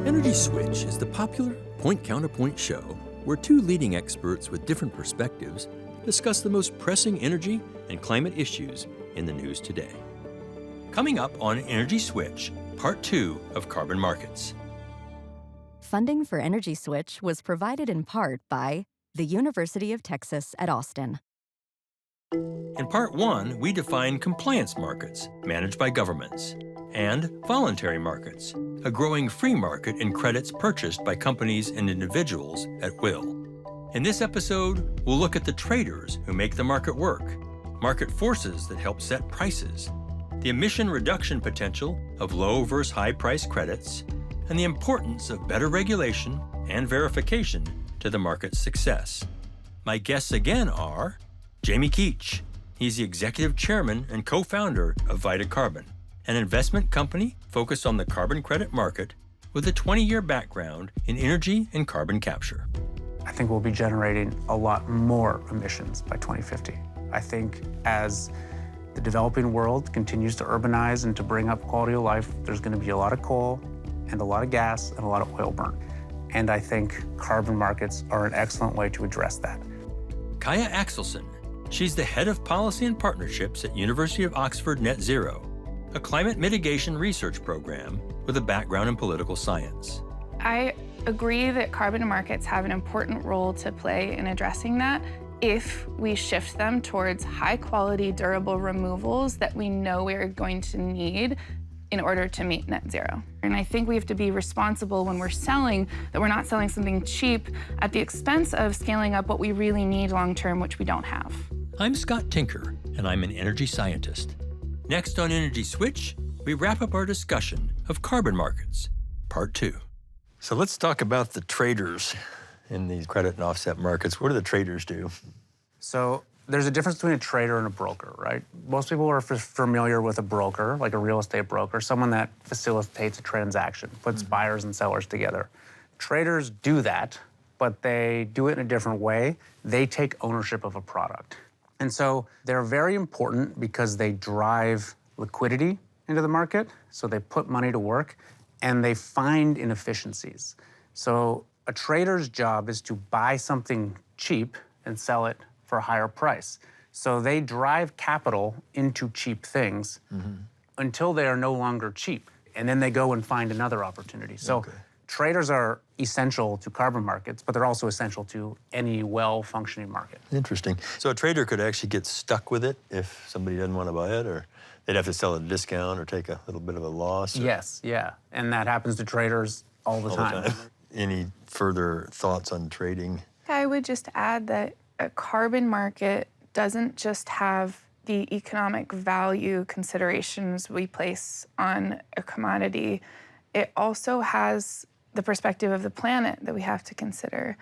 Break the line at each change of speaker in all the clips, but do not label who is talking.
Energy Switch is the popular point-counterpoint show where two leading experts with different perspectives discuss the most pressing energy and climate issues in the news today. Coming up on Energy Switch, Part 2 of Carbon Markets.
Funding for Energy Switch was provided in part by the University of Texas at Austin.
In Part 1, we define compliance markets managed by governments and voluntary markets, a growing free market in credits purchased by companies and individuals at will. In this episode, we'll look at the traders who make the market work, market forces that help set prices, the emission reduction potential of low versus high price credits, and the importance of better regulation and verification to the market's success. My guests again are Jamie Keech. He's the executive chairman and co-founder of Vida Carbon, an investment company focused on the carbon credit market with a 20-year background in energy and carbon capture.
I think we'll be generating a lot more emissions by 2050. I think as the developing world continues to urbanize and to bring up quality of life, there's going to be a lot of coal and a lot of gas and a lot of oil burn. And I think carbon markets are an excellent way to address that.
Kaya Axelsson. She's the head of policy and partnerships at University of Oxford Net Zero, a climate mitigation research program with a background in political science.
I agree that carbon markets have an important role to play in addressing that if we shift them towards high-quality, durable removals that we know we're going to need in order to meet net zero. And I think we have to be responsible when we're selling, that we're not selling something cheap at the expense of scaling up what we really need long-term, which we don't have.
I'm Scott Tinker, and I'm an energy scientist. Next on Energy Switch, we wrap up our discussion of carbon markets, Part 2. So let's talk about the traders in these credit and offset markets. What do the traders do?
So there's a difference between a trader and a broker, right? Most people are familiar with a broker, like a real estate broker, someone that facilitates a transaction, puts buyers and sellers together. Traders do that, but they do it in a different way. They take ownership of a product. And so they're very important because they drive liquidity into the market, so they put money to work, and they find inefficiencies. So a trader's job is to buy something cheap and sell it for a higher price. So they drive capital into cheap things until they are no longer cheap. And then they go and find another opportunity. So traders are essential to carbon markets, but they're also essential to any well-functioning market.
Interesting. So a trader could actually get stuck with it if somebody doesn't want to buy it, or they'd have to sell at a discount or take a little bit of a loss?
Yes, yeah. And that happens to traders all the time.
Any further thoughts on trading?
I would just add that a carbon market doesn't just have the economic value considerations we place on a commodity. It also has the perspective of the planet that we have to consider.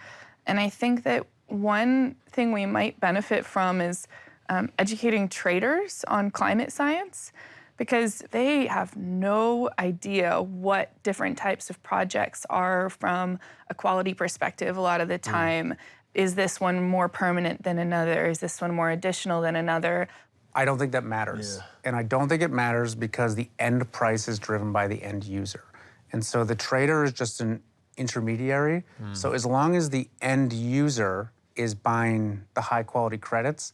And I think that one thing we might benefit from is educating traders on climate science, because they have no idea what different types of projects are from a quality perspective a lot of the time. Is this one more permanent than another? Is this one more additional than another?
I don't think that matters. Yeah. And I don't think it matters because the end price is driven by the end user. And so the trader is just an intermediary. So as long as the end user is buying the high quality credits,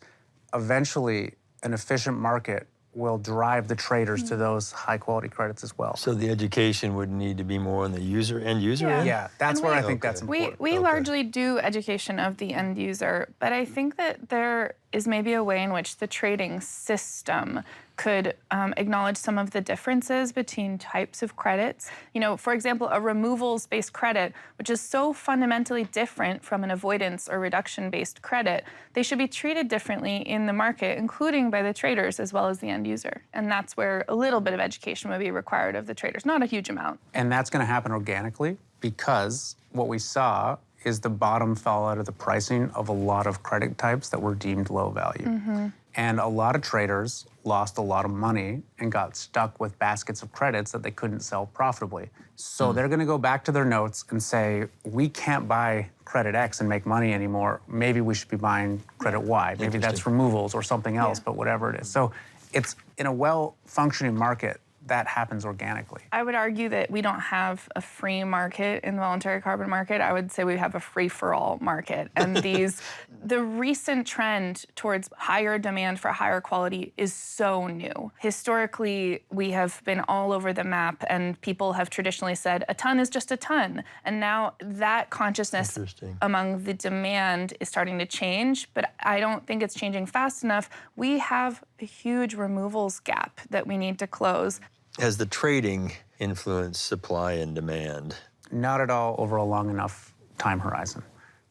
eventually an efficient market will drive the traders to those high quality credits as well.
So the education would need to be more on the end user end?
Yeah, that's where I think that's important.
We largely do education of the end user, but I think that there is maybe a way in which the trading system could acknowledge some of the differences between types of credits. You know, for example, a removals-based credit, which is so fundamentally different from an avoidance or reduction-based credit, they should be treated differently in the market, including by the traders as well as the end user. And that's where a little bit of education would be required of the traders, not a huge amount.
And that's going to happen organically because what we saw is the bottom fell out of the pricing of a lot of credit types that were deemed low value. And a lot of traders lost a lot of money and got stuck with baskets of credits that they couldn't sell profitably. So they're going to go back to their notes and say, we can't buy credit X and make money anymore. Maybe we should be buying credit Y. Maybe that's removals or something else, but whatever it is. So it's in a well-functioning market, that happens organically.
I would argue that we don't have a free market in the voluntary carbon market. I would say we have a free-for-all market. And the recent trend towards higher demand for higher quality is so new. Historically, we have been all over the map, and people have traditionally said a ton is just a ton. And now that consciousness among the demand is starting to change, but I don't think it's changing fast enough. We have a huge removals gap that we need to close.
Has the trading influenced supply and demand?
Not at all over a long enough time horizon.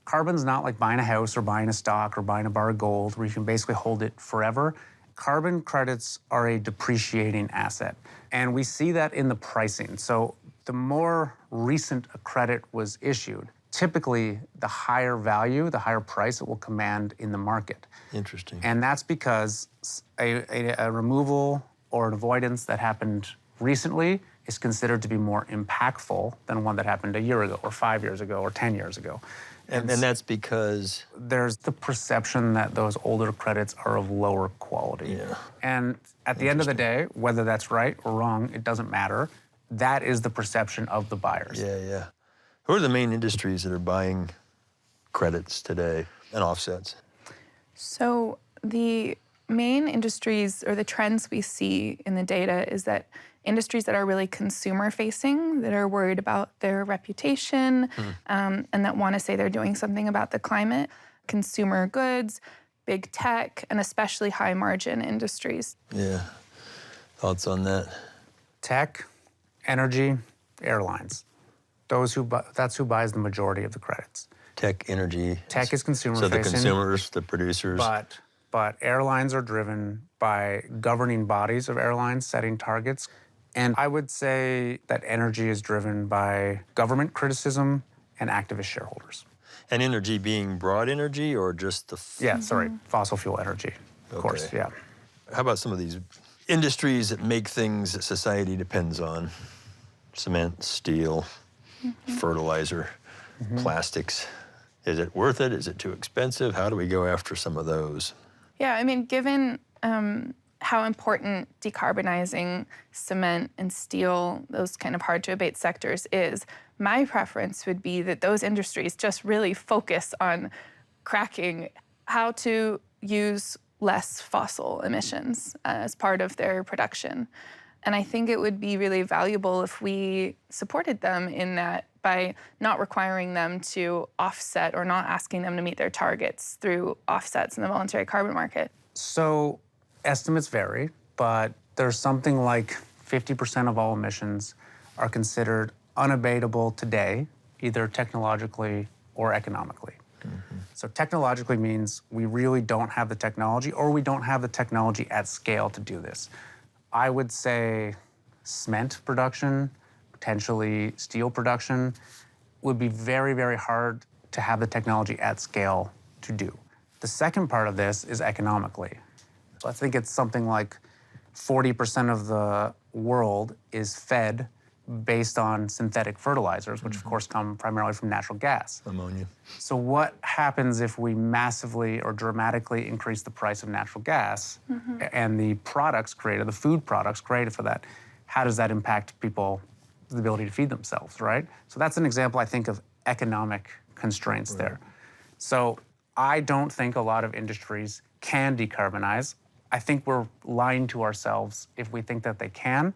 Carbon's not like buying a house or buying a stock or buying a bar of gold where you can basically hold it forever. Carbon credits are a depreciating asset, and we see that in the pricing. So the more recent a credit was issued, typically the higher value, the higher price it will command in the market.
Interesting.
And that's because a removal or an avoidance that happened recently is considered to be more impactful than one that happened a year ago or 5 years ago or 10 years ago.
And that's because?
There's the perception that those older credits are of lower quality.
Yeah.
And at the end of the day, whether that's right or wrong, it doesn't matter. That is the perception of the buyers.
Yeah. Who are the main industries that are buying credits today and offsets?
So the main industries or the trends we see in the data is that industries that are really consumer-facing, that are worried about their reputation, and that want to say they're doing something about the climate, consumer goods, big tech, and especially high-margin industries.
Yeah. Thoughts on that?
Tech, energy, airlines. That's who buys the majority of the credits.
Tech, energy.
Tech is consumer-facing.
So the consumers, the producers.
But airlines are driven by governing bodies of airlines setting targets. And I would say that energy is driven by government criticism and activist shareholders.
And energy being broad energy or just the...
Fossil fuel energy, of course, yeah.
How about some of these industries that make things that society depends on? Cement, steel, fertilizer, plastics. Is it worth it? Is it too expensive? How do we go after some of those?
Yeah, I mean, given how important decarbonizing cement and steel, those kind of hard-to-abate sectors is, my preference would be that those industries just really focus on cracking how to use less fossil emissions as part of their production. And I think it would be really valuable if we supported them in that by not requiring them to offset or not asking them to meet their targets through offsets in the voluntary carbon market.
So estimates vary, but there's something like 50% of all emissions are considered unabatable today, either technologically or economically. So technologically means we really don't have the technology, or we don't have the technology at scale to do this. I would say cement production, potentially steel production, would be very, very hard to have the technology at scale to do. The second part of this is economically. So I think it's something like 40% of the world is fed based on synthetic fertilizers, which of course come primarily from natural gas.
Ammonia.
So what happens if we massively or dramatically increase the price of natural gas and the products created, the food products created for that? How does that impact people, the ability to feed themselves, right? So that's an example, I think, of economic constraints there. So I don't think a lot of industries can decarbonize. I think we're lying to ourselves if we think that they can.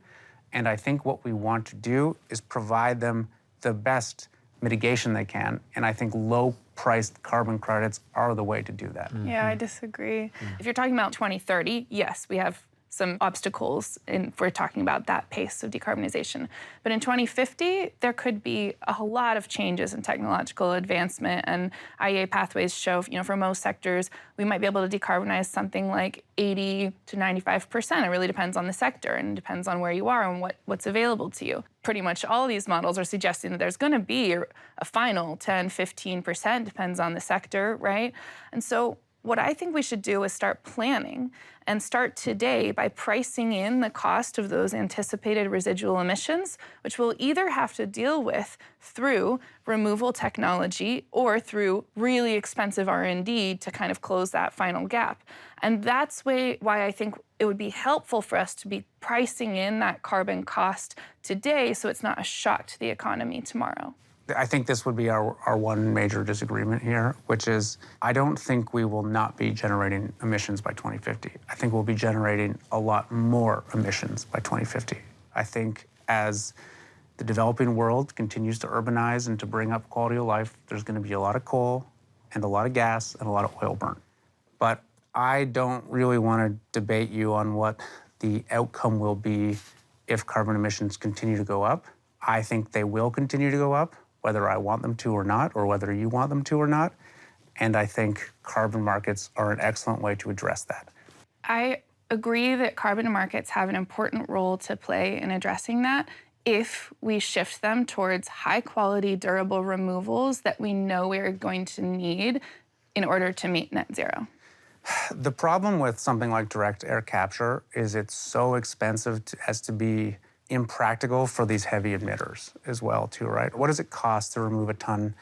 And I think what we want to do is provide them the best mitigation they can. And I think low-priced carbon credits are the way to do that.
Yeah, I disagree. If you're talking about 2030, yes, we have some obstacles if we're talking about that pace of decarbonization. But in 2050, there could be a whole lot of changes in technological advancement, and IEA pathways show, for most sectors, we might be able to decarbonize something like 80 to 95%. It really depends on the sector and depends on where you are and what's available to you. Pretty much all these models are suggesting that there's going to be a final 10, 15%, depends on the sector, right? And so what I think we should do is start planning and start today by pricing in the cost of those anticipated residual emissions, which we'll either have to deal with through removal technology or through really expensive R&D to kind of close that final gap. And that's why I think it would be helpful for us to be pricing in that carbon cost today so it's not a shock to the economy tomorrow.
I think this would be our one major disagreement here, which is I don't think we will not be generating emissions by 2050. I think we'll be generating a lot more emissions by 2050. I think as the developing world continues to urbanize and to bring up quality of life, there's going to be a lot of coal and a lot of gas and a lot of oil burn. But I don't really want to debate you on what the outcome will be if carbon emissions continue to go up. I think they will continue to go up, whether I want them to or not, or whether you want them to or not. And I think carbon markets are an excellent way to address that.
I agree that carbon markets have an important role to play in addressing that if we shift them towards high-quality, durable removals that we know we're going to need in order to meet net zero.
The problem with something like direct air capture is it's so expensive as to be impractical for these heavy emitters as well, too, right? What does it cost to remove a ton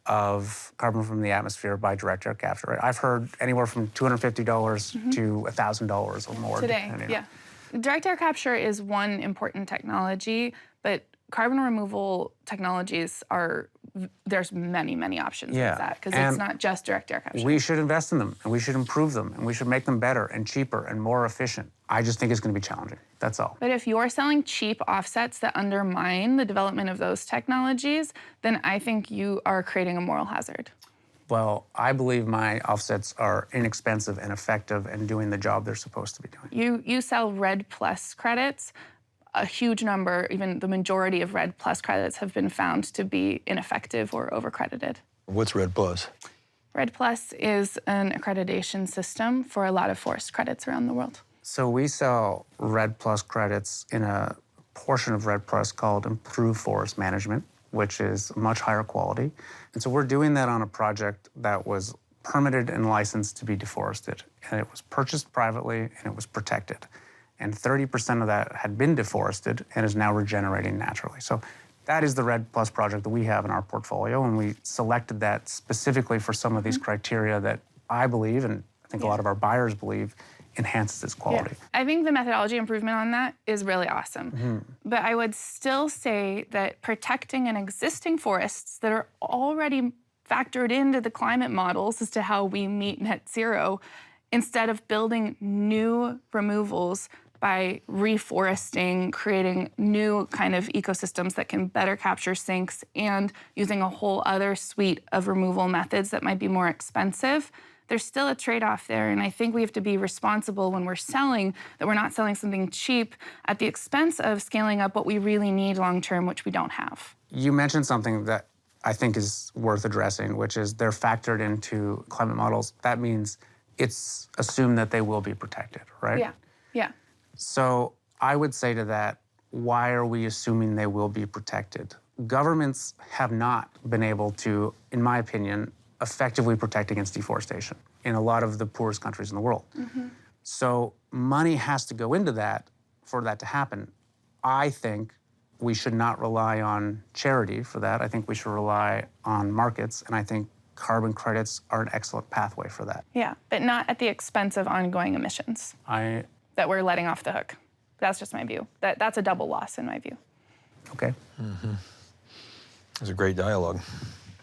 of carbon from the atmosphere by direct air capture? Right? I've heard anywhere from $250 to $1,000 or more.
Today, yeah. Direct air capture is one important technology, but carbon removal technologies there's many, many options with that, because it's not just direct air capture.
We should invest in them, and we should improve them, and we should make them better and cheaper and more efficient. I just think it's going to be challenging. That's all.
But if you're selling cheap offsets that undermine the development of those technologies, then I think you are creating a moral hazard.
Well, I believe my offsets are inexpensive and effective and doing the job they're supposed to be doing.
You sell RED Plus credits. A huge number, even the majority of RED Plus credits have been found to be ineffective or overcredited.
What's RED Plus?
RED Plus is an accreditation system for a lot of forest credits around the world.
So we sell RED Plus credits in a portion of RED Plus called Improved Forest Management, which is much higher quality. And so we're doing that on a project that was permitted and licensed to be deforested. And it was purchased privately and it was protected. And 30% of that had been deforested and is now regenerating naturally. So that is the RED Plus project that we have in our portfolio, and we selected that specifically for some of these criteria that I believe, and I think a lot of our buyers believe, enhances its quality.
I think the methodology improvement on that is really awesome. But I would still say that protecting an existing forests that are already factored into the climate models as to how we meet net zero, instead of building new removals by reforesting, creating new kind of ecosystems that can better capture sinks, and using a whole other suite of removal methods that might be more expensive, there's still a trade-off there. And I think we have to be responsible when we're selling, that we're not selling something cheap at the expense of scaling up what we really need long-term, which we don't have.
You mentioned something that I think is worth addressing, which is they're factored into climate models. That means it's assumed that they will be protected, right?
Yeah.
So I would say to that, why are we assuming they will be protected? Governments have not been able to, in my opinion, effectively protect against deforestation in a lot of the poorest countries in the world. So money has to go into that for that to happen. I think we should not rely on charity for that. I think we should rely on markets, and I think carbon credits are an excellent pathway for that.
Yeah, but not at the expense of ongoing emissions that we're letting off the hook. That's just my view. That's a double loss in my view.
Okay.
It's a great dialogue.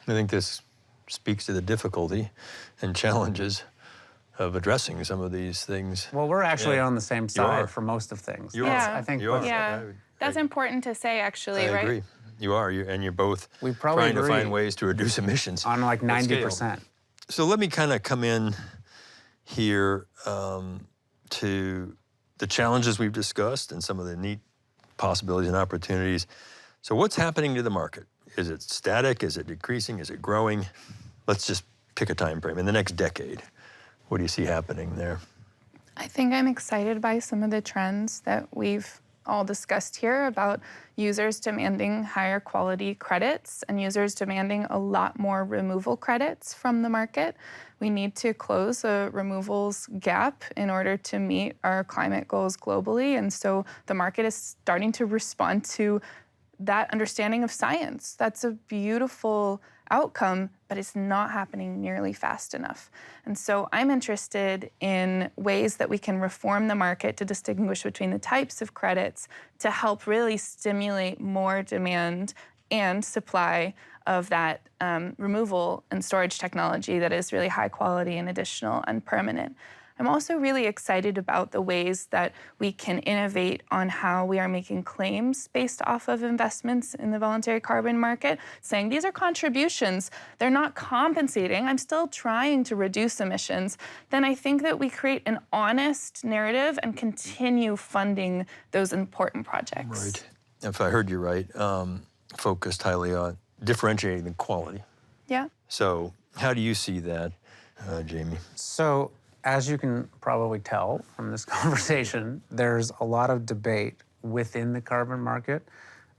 I think this speaks to the difficulty and challenges of addressing some of these things.
Well, we're actually on the same side for most of things.
You are.
I think
You are.
Yeah, that's important to say, actually, right?
I agree. You are, and you're both
We probably
trying to
agree
find ways to reduce emissions.
on like
at scale.
90%.
So let me kind of come in here to the challenges we've discussed and some of the neat possibilities and opportunities. So what's happening to the market? Is it static? Is it decreasing? Is it growing? Let's just pick a time frame. In the next decade, what do you see happening there?
I think I'm excited by some of the trends that we've all discussed here about users demanding higher quality credits and users demanding a lot more removal credits from the market. We need to close a removals gap in order to meet our climate goals globally. And so the market is starting to respond to that understanding of science. That's a beautiful outcome, but it's not happening nearly fast enough. And so I'm interested in ways that we can reform the market to distinguish between the types of credits to help really stimulate more demand and supply of that removal and storage technology that is really high quality and additional and permanent. I'm also really excited about the ways that we can innovate on how we are making claims based off of investments in the voluntary carbon market, saying these are contributions, they're not compensating, I'm still trying to reduce emissions. Then I think that we create an honest narrative and continue funding those important projects.
Right. If I heard you right, focused highly on differentiating the quality.
Yeah.
So how do you see that, Jamie?
So, as you can probably tell from this conversation, there's a lot of debate within the carbon market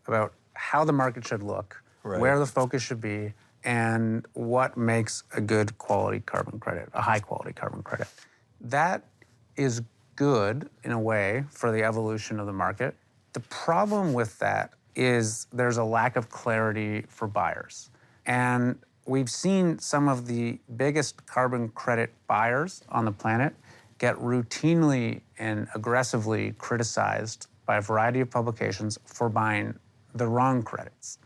about how the market should look,
Right.
where the focus should be, and what makes a good quality carbon credit, a high quality carbon credit. That is good in a way for the evolution of the market. The problem with that is there's a lack of clarity for buyers. And we've seen some of the biggest carbon credit buyers on the planet get routinely and aggressively criticized by a variety of publications for buying the wrong credits.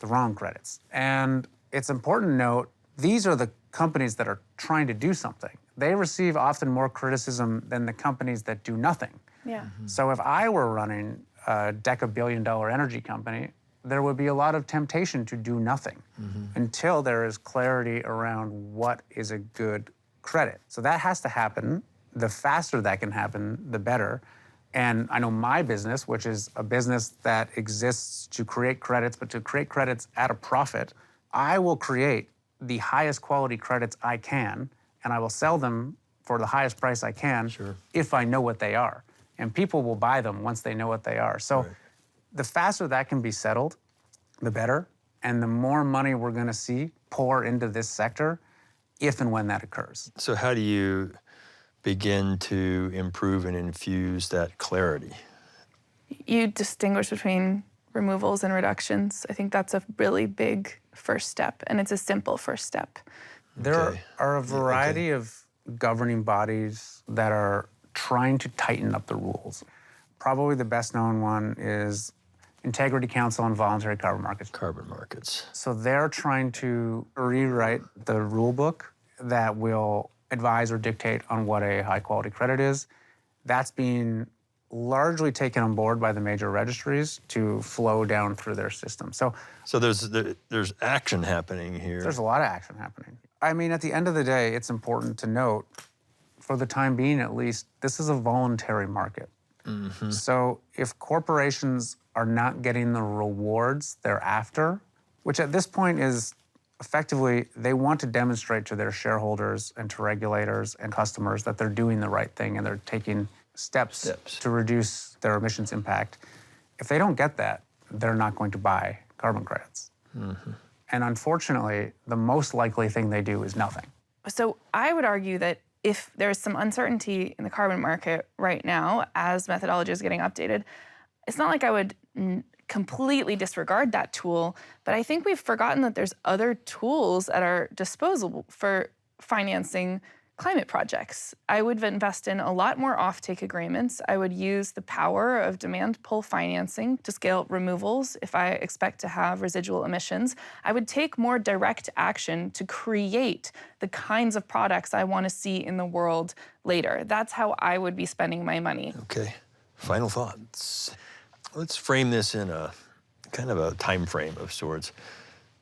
The wrong credits. And it's important to note, these are the companies that are trying to do something. They receive often more criticism than the companies that do nothing.
Yeah.
So if I were running a deca-billion-dollar energy company, there would be a lot of temptation to do nothing until there is clarity around what is a good credit. So that has to happen. The faster that can happen, the better. And I know my business, which is a business that exists to create credits, but to create credits at a profit, I will create the highest quality credits I can, and I will sell them for the highest price I can if I know what they are. And people will buy them once they know what they are. So the faster that can be settled, the better. And the more money we're going to see pour into this sector if and when that occurs.
So how do you begin to improve and infuse that clarity?
You distinguish between removals and reductions. I think that's a really big first step, and it's a simple first step.
There are a variety of governing bodies that are trying to tighten up the rules. Probably the best known one is Integrity Council on Voluntary Carbon Markets.
Carbon markets.
So they're trying to rewrite the rule book that will advise or dictate on what a high quality credit is. That's being largely taken on board by the major registries to flow down through their system. So
there's action happening here.
there's a lot of action happening. I mean, at the end of the day, it's important to note, for the time being at least, this is a voluntary market. So if corporations are not getting the rewards they're after, which at this point is effectively, they want to demonstrate to their shareholders and to regulators and customers that they're doing the right thing and they're taking steps to reduce their emissions impact. If they don't get that, they're not going to buy carbon credits. And unfortunately, the most likely thing they do is nothing.
So I would argue that if there's some uncertainty in the carbon market right now, as methodology is getting updated, it's not like I would completely disregard that tool, but I think we've forgotten that there's other tools at our disposal for financing climate projects. I would invest in a lot more offtake agreements. I would use the power of demand pull financing to scale removals if I expect to have residual emissions. I would take more direct action to create the kinds of products I want to see in the world later. That's how I would be spending my money.
Okay, final thoughts. Let's frame this in a kind of a time frame of sorts.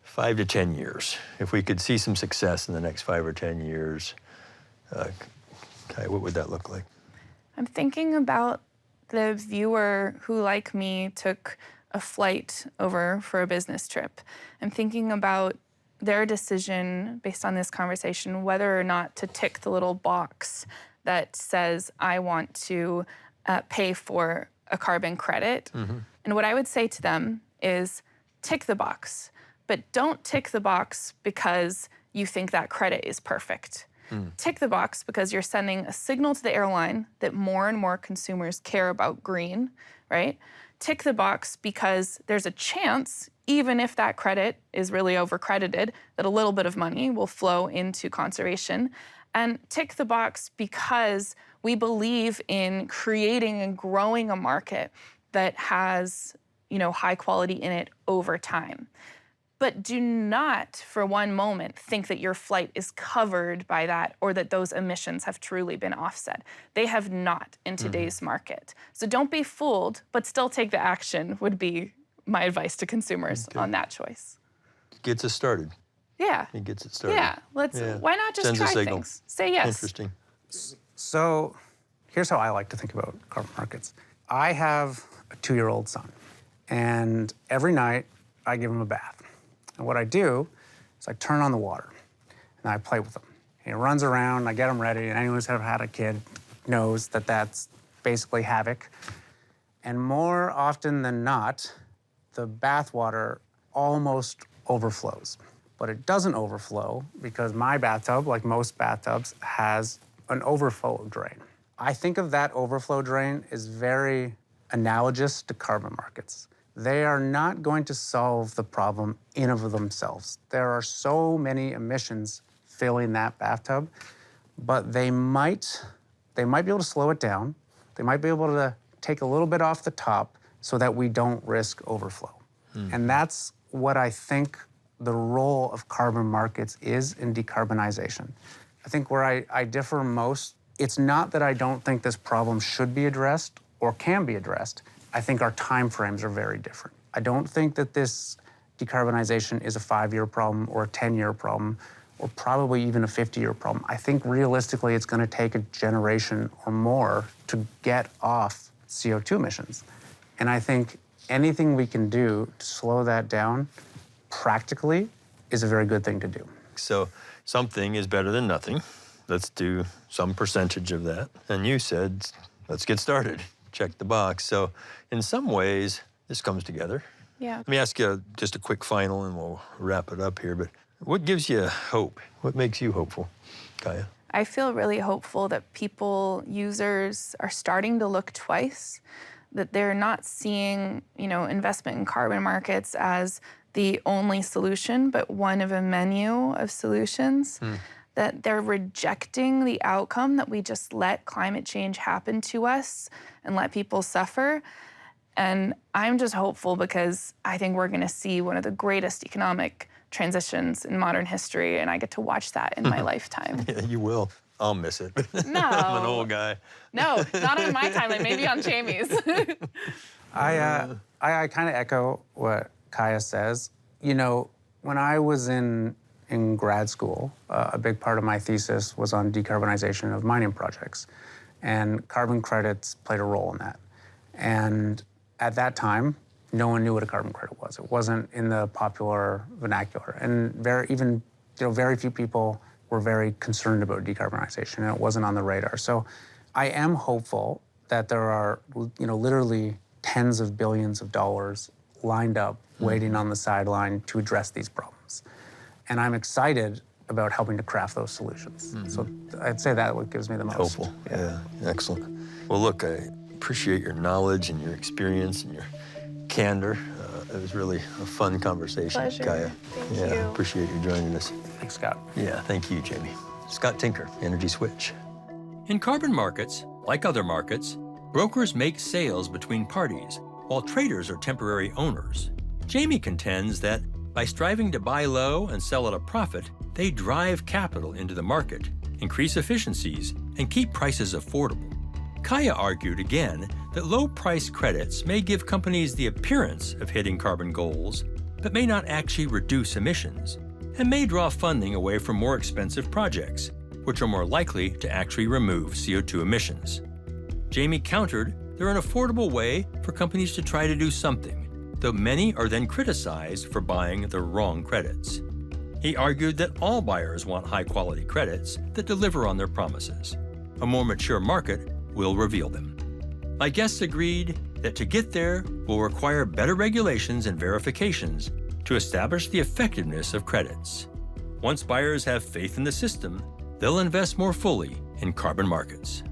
5 to 10 years. If we could see some success in the next 5 or 10 years, Kaya, what would that look like?
I'm thinking about the viewer who, like me, took a flight over for a business trip. I'm thinking about their decision, based on this conversation, whether or not to tick the little box that says, I want to pay for a carbon credit. And what I would say to them is tick the box, but don't tick the box because you think that credit is perfect. Tick the box because you're sending a signal to the airline that more and more consumers care about green, right? Tick the box because there's a chance, even if that credit is really overcredited, that a little bit of money will flow into conservation. And tick the box because we believe in creating and growing a market that has, high quality in it over time. But do not for one moment think that your flight is covered by that or that those emissions have truly been offset. They have not in today's market. So don't be fooled, but still take the action would be my advice to consumers on that choice.
Gets us started.
Yeah.
It gets it started.
Yeah. Why not just
Sends a
try
signal.
things? Say yes.
Interesting.
So here's how I like to think about carbon markets. I have a 2-year-old son, and every night I give him a bath. And what I do is I turn on the water, and I play with him. He runs around, I get him ready, and anyone who's ever had a kid knows that that's basically havoc. And more often than not, the bath water almost overflows. But it doesn't overflow because my bathtub, like most bathtubs, has an overflow drain. I think of that overflow drain as very analogous to carbon markets. They are not going to solve the problem in of themselves. There are so many emissions filling that bathtub, but they might be able to slow it down. They might be able to take a little bit off the top so that we don't risk overflow. And that's what I think the role of carbon markets is in decarbonization. I think where I differ most, it's not that I don't think this problem should be addressed or can be addressed. I think our timeframes are very different. I don't think that this decarbonization is a 5-year problem or a 10-year problem or probably even a 50-year problem. I think realistically it's going to take a generation or more to get off CO2 emissions. And I think anything we can do to slow that down practically is a very good thing to do.
So something is better than nothing. Let's do some percentage of that. And you said, let's get started. Check the box. So in some ways, this comes together.
Yeah.
Let me ask you just a quick final and we'll wrap it up here. But what gives you hope? What makes you hopeful, Kaya?
I feel really hopeful that users are starting to look twice, that they're not seeing, investment in carbon markets as the only solution, but one of a menu of solutions. That they're rejecting the outcome that we just let climate change happen to us and let people suffer. And I'm just hopeful because I think we're gonna see one of the greatest economic transitions in modern history, and I get to watch that in my lifetime.
Yeah, you will. I'll miss it.
No.
I'm an old guy.
No, not on my timeline, maybe on Jamie's.
I kind of echo what Kaya says. When I was in grad school, a big part of my thesis was on decarbonization of mining projects. And carbon credits played a role in that. And at that time, no one knew what a carbon credit was. It wasn't in the popular vernacular. And very few people were very concerned about decarbonization, and it wasn't on the radar. So I am hopeful that there are, literally tens of billions of dollars lined up waiting on the sideline to address these problems. And I'm excited about helping to craft those solutions. So I'd say that what gives me the most.
Hopeful. Yeah, excellent. Well, look, I appreciate your knowledge and your experience and your candor. It was really a fun conversation,
Pleasure.
Kaya.
Thank you.
Appreciate you joining us.
Thanks, Scott.
Yeah, thank you, Jamie. Scott Tinker, Energy Switch. In carbon markets, like other markets, brokers make sales between parties, while traders are temporary owners. Jamie contends that by striving to buy low and sell at a profit, they drive capital into the market, increase efficiencies, and keep prices affordable. Kaya argued again that low-price credits may give companies the appearance of hitting carbon goals, but may not actually reduce emissions, and may draw funding away from more expensive projects, which are more likely to actually remove CO2 emissions. Jamie countered they're an affordable way for companies to try to do something, though many are then criticized for buying the wrong credits. He argued that all buyers want high-quality credits that deliver on their promises. A more mature market will reveal them. My guests agreed that to get there will require better regulations and verifications to establish the effectiveness of credits. Once buyers have faith in the system, they'll invest more fully in carbon markets.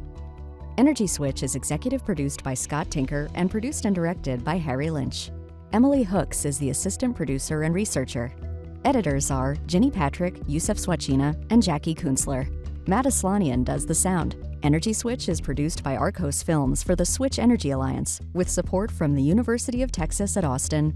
Energy Switch is executive produced by Scott Tinker and produced and directed by Harry Lynch. Emily Hooks is the assistant producer and researcher. Editors are Ginny Patrick, Yusef Swachina, and Jackie Kunzler. Matt Aslanian does the sound. Energy Switch is produced by Arcos Films for the Switch Energy Alliance, with support from the University of Texas at Austin,